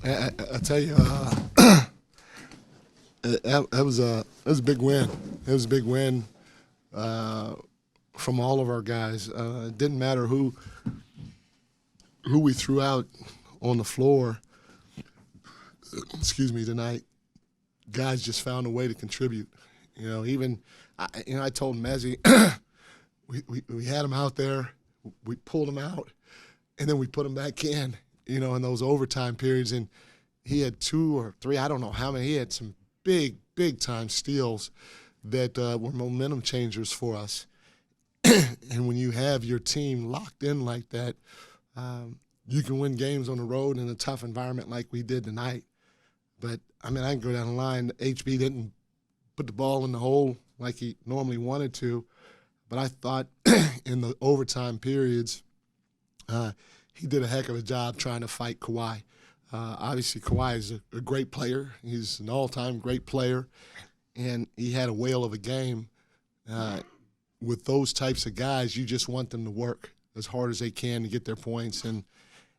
I tell you, that was a big win. It was a big win from all of our guys. It didn't matter who we threw out on the floor. Excuse me, tonight. Guys just found a way to contribute. I told Mezzi, we had him out there, we pulled him out, and then we put him back in. In those overtime periods, and he had 2 or 3, I don't know how many. He had some big time steals that were momentum changers for us. And when you have your team locked in like that, you can win games on the road in a tough environment like we did tonight. But, I can go down the line. HB didn't put the ball in the hole like he normally wanted to. But I thought in the overtime periods, he did a heck of a job trying to fight Kawhi. Obviously, Kawhi is a great player. He's an all-time great player. And he had a whale of a game. With those types of guys, you just want them to work as hard as they can to get their points. And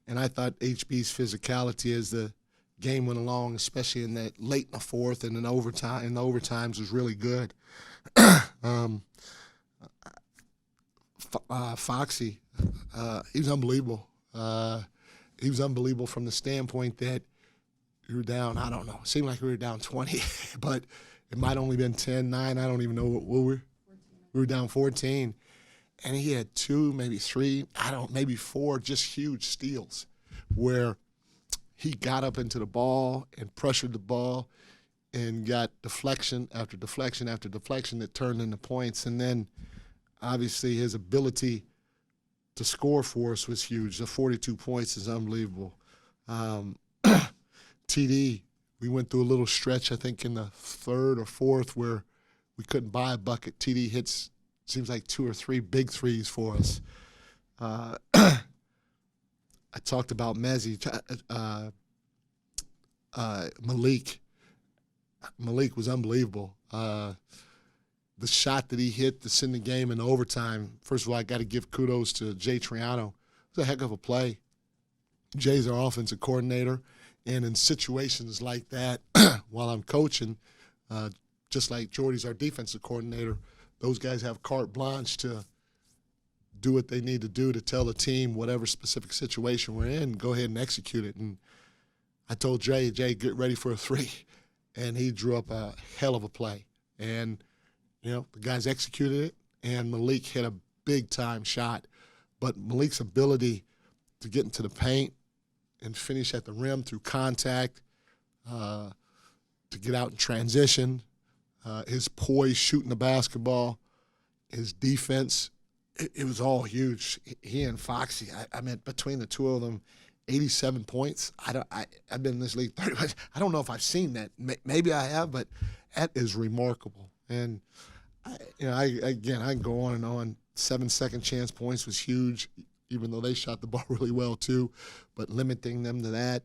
I thought HB's physicality as the game went along, especially in that late in the fourth and in the overtimes, was really good. Foxy, he was unbelievable. He was unbelievable from the standpoint that we were down, I don't know, it seemed like we were down 20, but it might only been 10-9. I don't even know what we were down 14. And he had 2, maybe 3, maybe 4 just huge steals where he got up into the ball and pressured the ball and got deflection after deflection after deflection that turned into points. And then obviously his ability to score for us was huge. The 42 points is unbelievable. TD, we went through a little stretch, I think, in the third or fourth where we couldn't buy a bucket. TD hits, seems like 2 or 3 big threes for us. I talked about Mezzi. Malik. Malik was unbelievable. The shot that he hit to send the game in overtime, first of all, I got to give kudos to Jay Triano. It was a heck of a play. Jay's our offensive coordinator, and in situations like that, while I'm coaching, just like Jordy's our defensive coordinator, those guys have carte blanche to do what they need to do to tell the team whatever specific situation we're in, go ahead and execute it. And I told Jay, get ready for a 3, and he drew up a hell of a play. And the guys executed it, and Malik hit a big-time shot. But Malik's ability to get into the paint and finish at the rim through contact, to get out in transition, his poise shooting the basketball, his defense, it was all huge. He and Foxy, between the two of them, 87 points. I've been in this league 30 months. I don't know if I've seen that. Maybe I have, but that is remarkable. And I can go on and on. 7 second chance points was huge, even though they shot the ball really well too. But limiting them to that,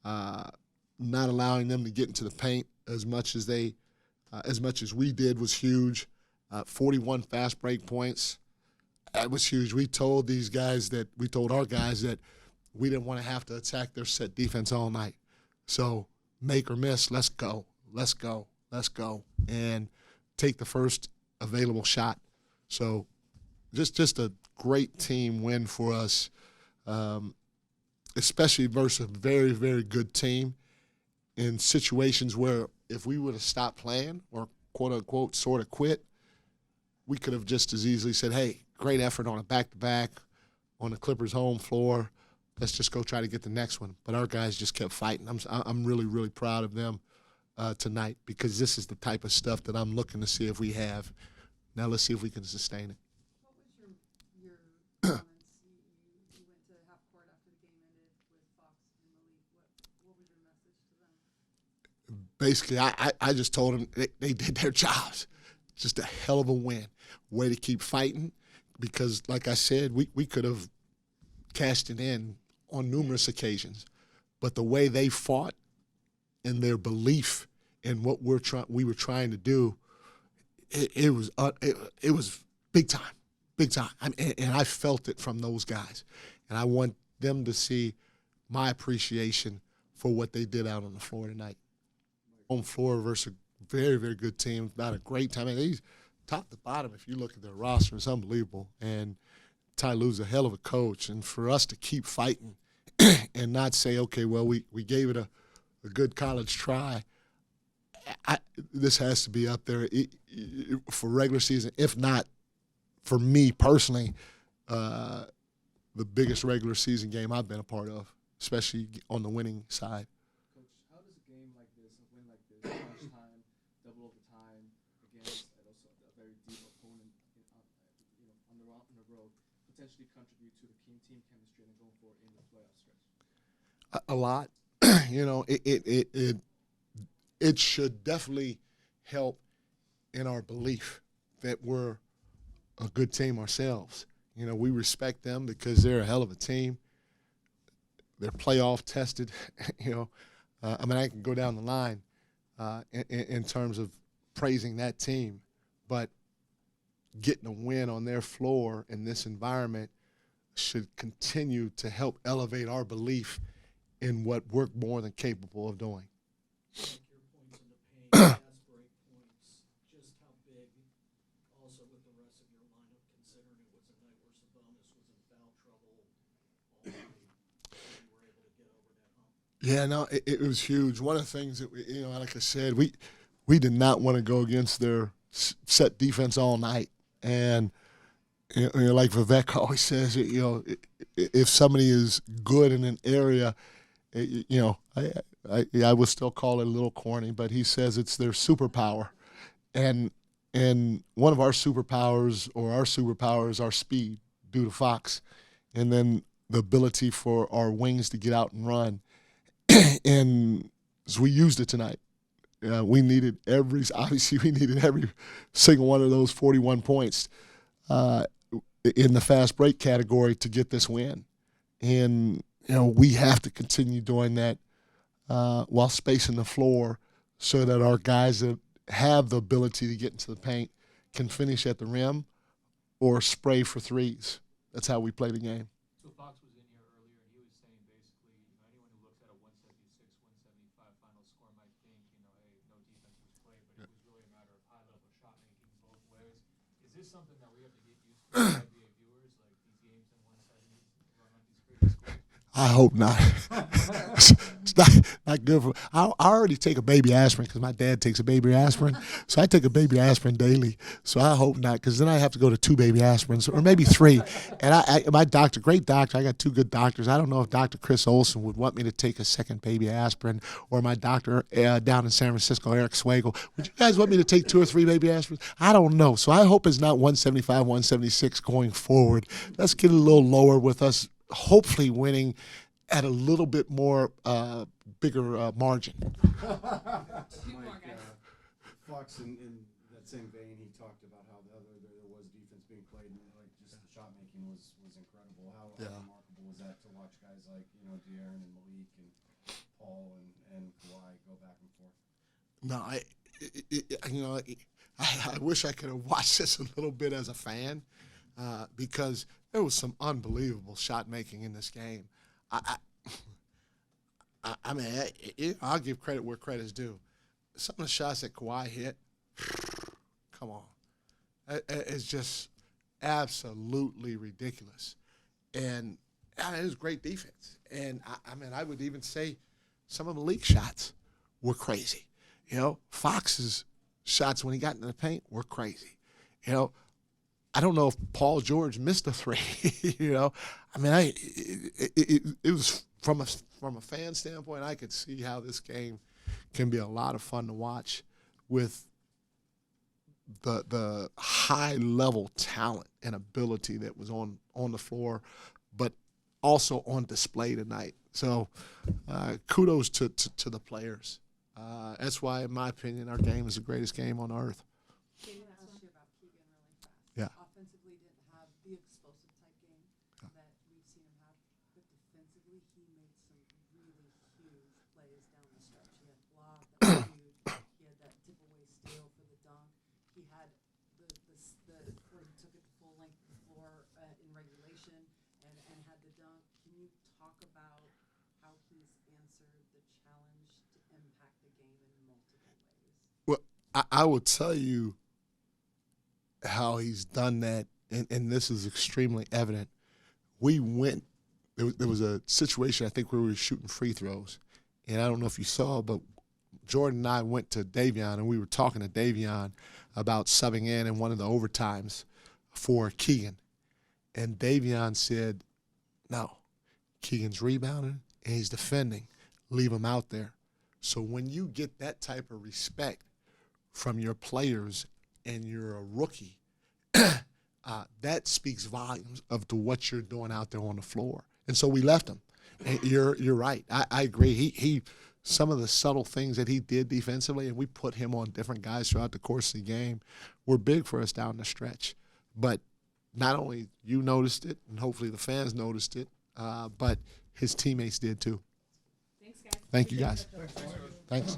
not allowing them to get into the paint as much as we did was huge. 41 fast break points. That was huge. We told our guys that we didn't want to have to attack their set defense all night. So make or miss, let's go, and take the first available shot. So just a great team win for us, especially versus a very, very good team in situations where if we would have stopped playing or quote-unquote sort of quit, we could have just as easily said, hey, great effort on a back-to-back on the Clippers' home floor. Let's just go try to get the next one. But our guys just kept fighting. I'm really, really proud of them tonight because this is the type of stuff that I'm looking to see if we have. Now let's see if we can sustain it. What was your comments? You went to half court after the game ended with Fox and Malik. What was your message to them? Basically, I just told them they did their jobs. Just a hell of a win. Way to keep fighting because, like I said, we could have cashed it in on numerous occasions. But the way they fought and their belief in what we were trying to do, it was big time. And I felt it from those guys. And I want them to see my appreciation for what they did out on the floor tonight. Home floor versus a very, very good team. About a great time. I mean, he's top to bottom. If you look at their roster, it's unbelievable. And Ty Lue's a hell of a coach. And for us to keep fighting and not say, okay, well, we gave it a good college try, this has to be up there for regular season. If not, for me personally, the biggest regular season game I've been a part of, especially on the winning side. Coach, how does a game like this, a win like this, crunch time, double overtime against also a very deep opponent on the road, potentially contribute to the team chemistry and going forward in the playoff stretch? A lot. It should definitely help in our belief that we're a good team ourselves. We respect them because they're a hell of a team. They're playoff tested. I can go down the line in terms of praising that team, but getting a win on their floor in this environment should continue to help elevate our belief in what we're more than capable of doing. Like your points in the paint, fast break points, just how big, also with the rest of your lineup, considering it was a night where Sabonis was in foul trouble all night, you were able to get over that hump. Yeah, no, it was huge. One of the things that like I said, we did not want to go against their set defense all night, and like Vivek always says, if somebody is good in an area, I would still call it a little corny, but he says it's their superpower, and one of our superpowers is our speed due to Fox, and then the ability for our wings to get out and run, and so we used it tonight. We needed every single one of those 41 points in the fast break category to get this win, and we have to continue doing that while spacing the floor so that our guys that have the ability to get into the paint can finish at the rim or spray for threes. That's how we play the game. So Fox was in here earlier, and he was saying basically, anyone who looks at a 176, 175 final score might think, hey, no defense was played, but it was really a matter of high-level shot making both ways. Is this something that we have to get used to as NBA viewers, like these games in 170s, run like these crazy scores? I hope not. It's not good for. I already take a baby aspirin because my dad takes a baby aspirin, so I take a baby aspirin daily. So I hope not, because then I have to go to 2 baby aspirins or maybe 3. And my doctor, great doctor, I got 2 good doctors. I don't know if Dr. Chris Olson would want me to take a second baby aspirin, or my doctor down in San Francisco, Eric Swagel. Would you guys want me to take 2 or 3 baby aspirins? I don't know. So I hope it's not 175, 176 going forward. Let's get a little lower with us, hopefully winning at a little bit more bigger margin. Fox, in that same vein, he talked about how there was defense being played, and just the shot making was incredible. How remarkable was that to watch guys like De'Aaron and Malik and Paul and Kawhi go back and forth? No, I wish I could have watched this a little bit as a fan because there was some unbelievable shot making in this game. I'll give credit where credit's due. Some of the shots that Kawhi hit, come on, it's just absolutely ridiculous. And it was great defense. And I would even say some of Malik's shots were crazy. Fox's shots when he got in the paint were crazy. I don't know if Paul George missed a 3. It was from a fan standpoint, I could see how this game can be a lot of fun to watch with the high level talent and ability that was on the floor, but also on display tonight. So kudos to the players. That's why, in my opinion, our game is the greatest game on earth. Keegan, I asked you about Keegan really fast. Yeah. Offensively, didn't have the explosive type game that we've seen him have, but defensively, he made some really huge plays down the stretch. He had a block that was huge. He had that tip away steal for the dunk. He had the where he took it the full length of the floor in regulation and had the dunk. Can you talk about how he's answered the I will tell you how he's done that, and this is extremely evident. We went. There was a situation, I think, where we were shooting free throws, and I don't know if you saw, but Jordan and I went to Davion, and we were talking to Davion about subbing in one of the overtimes for Keegan. And Davion said, no, Keegan's rebounding and he's defending. Leave him out there. So when you get that type of respect from your players and you're a rookie, that speaks volumes of to what you're doing out there on the floor. And so we left him. And you're right. I agree. He some of the subtle things that he did defensively, and we put him on different guys throughout the course of the game, were big for us down the stretch. But not only you noticed it, and hopefully the fans noticed it, but his teammates did too. Thanks, guys. Thank you, guys. Thanks.